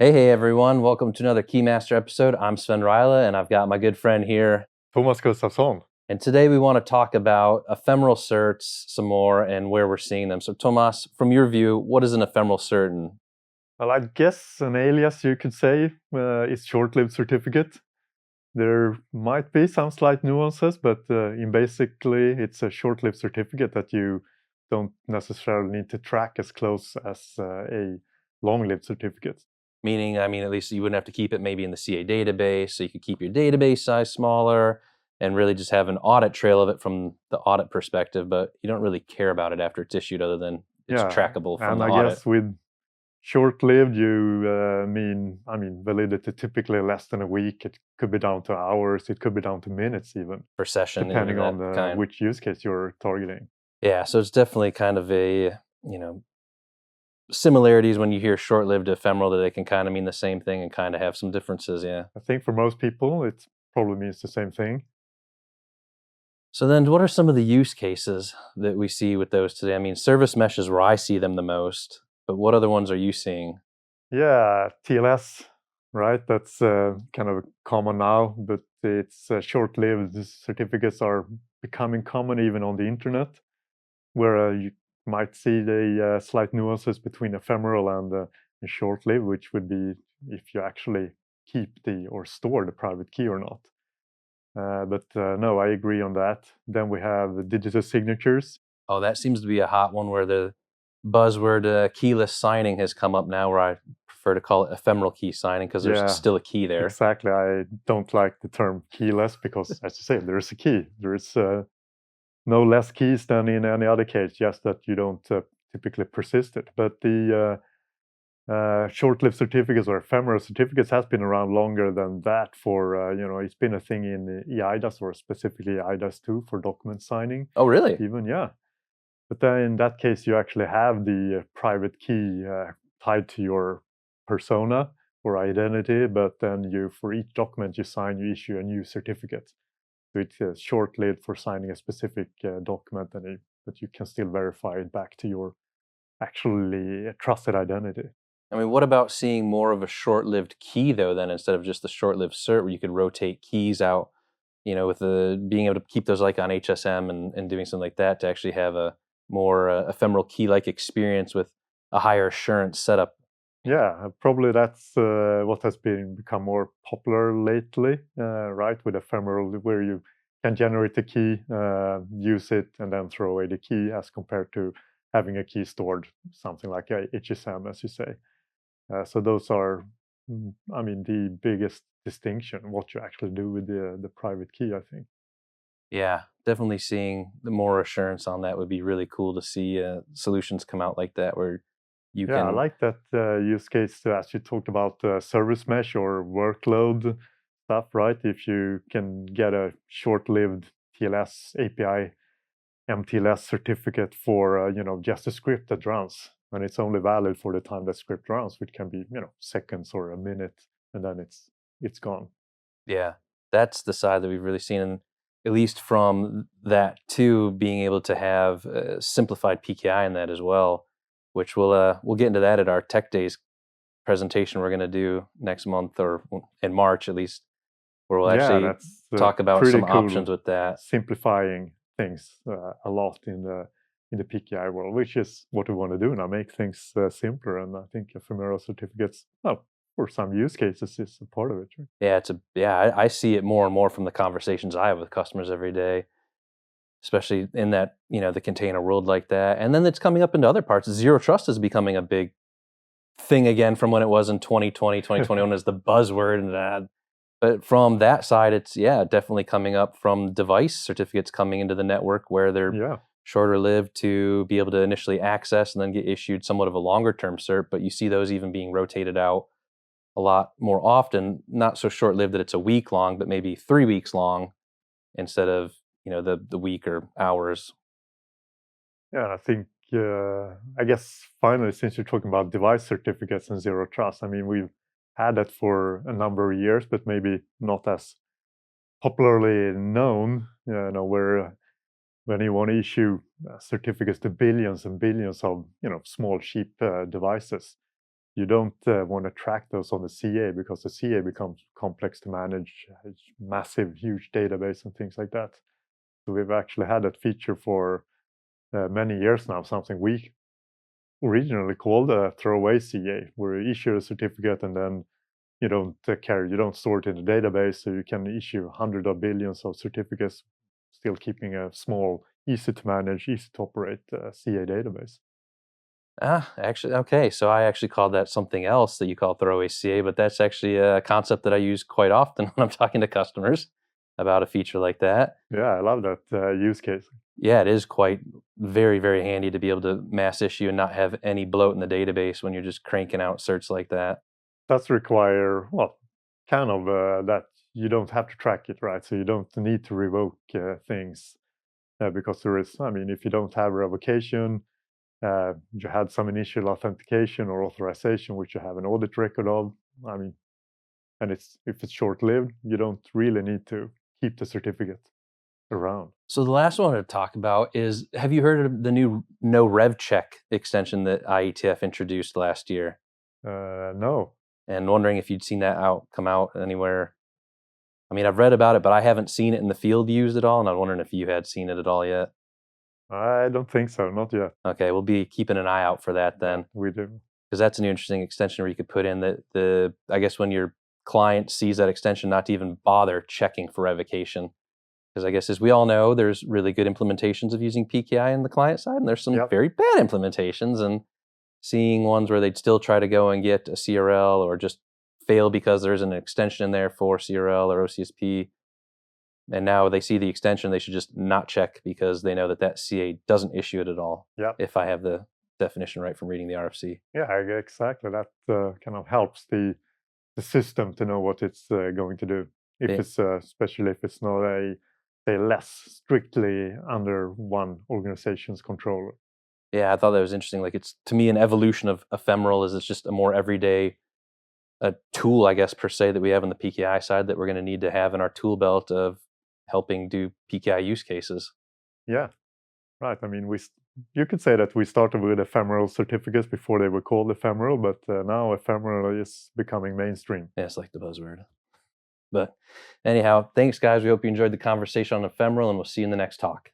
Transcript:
Hey everyone, welcome to another Keymaster episode. I'm Sven Rajala and I've got my good friend here. Tomas Gustavsson. And today we want to talk about ephemeral certs some more and where we're seeing them. So Tomas, from your view, what is an ephemeral cert? Well, I guess an alias you could say is short-lived certificate. There might be some slight nuances, but in basically it's a short-lived certificate that you don't necessarily need to track as close as a long-lived certificate. Meaning, at least you wouldn't have to keep it maybe in the CA database, so you could keep your database size smaller and really just have an audit trail of it from the audit perspective, but you don't really care about it after it's issued other than it's trackable from and the I audit. guess with short-lived, you mean validity typically less than a week. It could be down to hours. It could be down to minutes even. Per session, depending on kind. which use case you're targeting. Yeah, so it's definitely kind of a, similarities when you hear short-lived to ephemeral that they can kind of mean the same thing and kind of have some differences, yeah. I think for most people, it probably means the same thing. So then what are some of the use cases that we see with those today? Service mesh is where I see them the most, but what other ones are you seeing? Yeah, TLS, right? That's kind of common now, but it's short-lived. Certificates are becoming common even on the internet, where you might see the slight nuances between ephemeral and short-lived, which would be if you actually keep or store the private key or not. But no, I agree on that. Then we have digital signatures. Oh, that seems to be a hot one where the buzzword keyless signing has come up now, where I prefer to call it ephemeral key signing because there's still a key there. Exactly. I don't like the term keyless because, as you say, there is a key. There is no less keys than in any other case, just that you don't typically persist it. But the short-lived certificates or ephemeral certificates has been around longer than that for, it's been a thing in eIDAS or specifically eIDAS 2 for document signing. Oh, really? Even, yeah. But then in that case, you actually have the private key tied to your persona or identity, but then for each document you sign, you issue a new certificate. So it's short-lived for signing a specific document, but you can still verify it back to your actually trusted identity. What about seeing more of a short-lived key though, then instead of just the short-lived cert where you could rotate keys out, with the being able to keep those like on HSM and doing something like that to actually have a more ephemeral key-like experience with a higher assurance setup. Yeah, probably that's what has become more popular lately, right? With ephemeral, where you can generate a key, use it, and then throw away the key, as compared to having a key stored, something like a HSM, as you say. So those are, the biggest distinction, what you actually do with the private key, I think. Yeah, definitely seeing the more assurance on that would be really cool to see solutions come out like that where you Yeah, I can. like that use case as you talked about service mesh or workload stuff, right? If you can get a short-lived TLS API MTLS certificate for just a script that runs, and it's only valid for the time that script runs, which can be seconds or a minute, and then it's gone. Yeah, that's the side that we've really seen, and at least from that too, being able to have simplified PKI in that as well, which we'll get into that at our Tech Days presentation we're going to do next month or in March at least, where we'll Yeah, actually that's talk about pretty some cool. options with that. Simplifying things a lot in the PKI world, which is what we want to do now, make things simpler. And I think ephemeral certificates, well, for some use cases, is a part of it. Right? Yeah, I see it more and more from the conversations I have with customers every day, especially in that, the container world like that. And then it's coming up into other parts. Zero trust is becoming a big thing again from when it was in 2020, 2021 as the buzzword. And but from that side, it's, definitely coming up from device certificates coming into the network where they're shorter lived to be able to initially access and then get issued somewhat of a longer term cert. But you see those even being rotated out a lot more often, not so short lived that it's a week long, but maybe 3 weeks long instead of, the week or hours. Yeah, and I think, I guess finally, since you're talking about device certificates and zero trust, we've had that for a number of years, but maybe not as popularly known, where when you want to issue certificates to billions and billions of, small, cheap devices, you don't want to track those on the CA because the CA becomes complex to manage, massive, huge database and things like that. So we've actually had that feature for many years now, something we originally called a throwaway CA, where you issue a certificate and then you don't you don't store it in the database, so you can issue hundreds of billions of certificates, still keeping a small, easy to manage, easy to operate CA database. Actually, okay. So I actually called that something else that you call throwaway CA, but that's actually a concept that I use quite often when I'm talking to customers about a feature like that. Yeah, I love that use case. Yeah, it is quite very, very handy to be able to mass issue and not have any bloat in the database when you're just cranking out certs like that. Does require, well, kind of that you don't have to track it, right? So you don't need to revoke things because there is, I mean, if you don't have revocation, you had some initial authentication or authorization, which you have an audit record of. I mean, and if it's short-lived, you don't really need to keep the certificate around. So the last one I wanted to talk about is, have you heard of the new no rev check extension that IETF introduced last year? No, And wondering if you'd seen that come out anywhere. I mean, I've read about it, but I haven't seen it in the field used at all, and I'm wondering if you had seen it at all yet. I don't think so, not yet. Okay, we'll be keeping an eye out for that then, We do. because that's an interesting extension where you could put in the I guess when your client sees that extension, not to even bother checking for revocation. Because I guess, as we all know, there's really good implementations of using PKI in the client side, and there's some Yep. very bad implementations. And seeing ones where they'd still try to go and get a CRL or just fail because there's an extension in there for CRL or OCSP, and now they see the extension, they should just not check because they know that that CA doesn't issue it at all. Yep. If I have the definition right from reading the RFC. Yeah, exactly. That kind of helps the system to know what it's going to do. If Yeah. it's especially if it's not a say less strictly under one organization's control. Yeah, I thought that was interesting. Like, it's, to me, an evolution of Ephemeral is it's just a more everyday a tool, I guess, per se, that we have on the PKI side that we're going to need to have in our tool belt of helping do PKI use cases. Yeah, right. I mean, you could say that we started with ephemeral certificates before they were called ephemeral, but now ephemeral is becoming mainstream. Yeah, it's like the buzzword. But anyhow, thanks, guys. We hope you enjoyed the conversation on Ephemeral, and we'll see you in the next talk.